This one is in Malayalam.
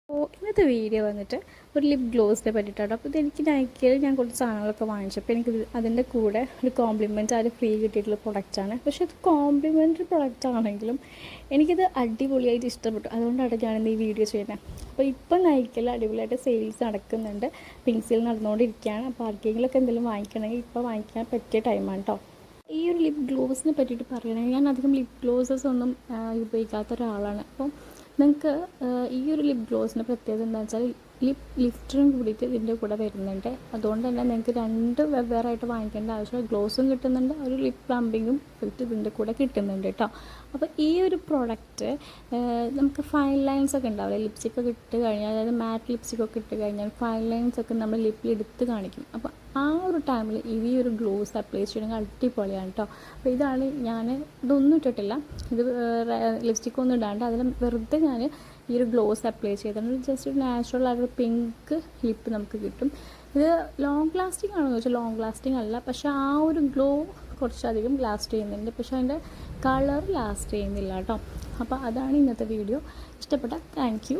അപ്പോൾ ഇന്നത്തെ വീഡിയോ വന്നിട്ട് ഒരു ലിപ് ഗ്ലോസിനെ പറ്റിയിട്ടാണ്. അപ്പോൾ ഇതെനിക്ക് നൈക്കയിൽ ഞാൻ കുറച്ച് സാധനങ്ങളൊക്കെ വാങ്ങിച്ചപ്പോൾ എനിക്ക് അതിൻ്റെ കൂടെ ഒരു കോംപ്ലിമെൻറ്റ് അത് ഫ്രീ കിട്ടിയിട്ടുള്ള പ്രൊഡക്റ്റാണ്. പക്ഷേ ഇത് കോംപ്ലിമെൻ്ററി പ്രൊഡക്റ്റ് ആണെങ്കിലും എനിക്കിത് അടിപൊളിയായിട്ട് ഇഷ്ടപ്പെട്ടു. അതുകൊണ്ടാണ് ഞാനിന്ന് ഈ വീഡിയോ ചെയ്യുന്നത്. അപ്പോൾ ഇപ്പം നൈക്കയിൽ അടിപൊളിയായിട്ട് സെയിൽസ് നടക്കുന്നുണ്ട്. പിങ്ക് സെയിൽ നടന്നുകൊണ്ടിരിക്കുകയാണ്. അപ്പോൾ ആർക്കെങ്കിലുമൊക്കെ എന്തെങ്കിലും വാങ്ങിക്കണമെങ്കിൽ ഇപ്പോൾ വാങ്ങിക്കാൻ പറ്റിയ ടൈമാണ് കേട്ടോ. ഈ ഒരു ലിപ് ഗ്ലോസിനെ പറ്റിയിട്ട് പറയുകയാണെങ്കിൽ ഞാൻ അധികം ലിപ് ഗ്ലോസസ് ഒന്നും ഉപയോഗിക്കാത്ത ഒരാളാണ്. അപ്പം നിങ്ങൾക്ക് ഈ ഒരു ലിപ് ഗ്ലോസിൻ്റെ പ്രത്യേകത എന്താണെന്ന് വെച്ചാൽ ലിപ് ലിഫ്റ്ററും കൂടിയിട്ട് ഇതിൻ്റെ കൂടെ വരുന്നുണ്ട്. അതുകൊണ്ട് തന്നെ നിങ്ങൾക്ക് രണ്ട് വെവ്വേറായിട്ട് വാങ്ങിക്കേണ്ട ആവശ്യമില്ല. ഗ്ലോസും കിട്ടുന്നുണ്ട്, ഒരു ലിപ് പ്ലംബിങ്ങും ഇതിൻ്റെ കൂടെ കിട്ടുന്നുണ്ട് കേട്ടോ. അപ്പോൾ ഈ ഒരു പ്രോഡക്റ്റ് നമുക്ക് ഫൈൻ ലൈൻസ് ഒക്കെ ഉണ്ടാവില്ല, ലിപ്സ്റ്റിക്കൊക്കെ ഇട്ട് കഴിഞ്ഞാൽ, അതായത് മാറ്റ് ലിപ്സ്റ്റിക്കൊക്കെ ഇട്ട് കഴിഞ്ഞാൽ ഫൈൻ ലൈൻസ് ഒക്കെ നമ്മൾ ലിപ്പിൽ എടുത്ത് കാണിക്കും. അപ്പോൾ ആ ഒരു ടൈമിൽ ഈ ഒരു ഗ്ലോസ് അപ്ലൈ ചെയ്യണമെങ്കിൽ അടിപൊളിയാണ് കേട്ടോ. അപ്പോൾ ഇതാണ് ഞാൻ ഇതൊന്നും ഇട്ടിട്ടില്ല, ഇത് ലിപ്സ്റ്റിക്കൊന്നും ഇടാണ്ട് അതിൽ വെറുതെ ഞാൻ ഈ ഒരു ഗ്ലോസ് അപ്ലൈ ചെയ്തിട്ടുണ്ട്. ജസ്റ്റ് ഒരു നാച്ചുറൽ ആയൊരു പിങ്ക് ലിപ്പ് നമുക്ക് കിട്ടും. ഇത് ലോങ് ലാസ്റ്റിംഗ് ആണെന്ന് വെച്ചാൽ ലോങ് ലാസ്റ്റിംഗ് അല്ല, പക്ഷേ ആ ഒരു ഗ്ലോ കുറച്ചധികം ലാസ്റ്റ് ചെയ്യുന്നുണ്ട്. പക്ഷേ അതിൻ്റെ കളർ ലാസ്റ്റ് ചെയ്യുന്നില്ല കേട്ടോ. അപ്പോൾ അതാണ് ഇന്നത്തെ വീഡിയോ. ഇഷ്ടപ്പെട്ട താങ്ക് യു.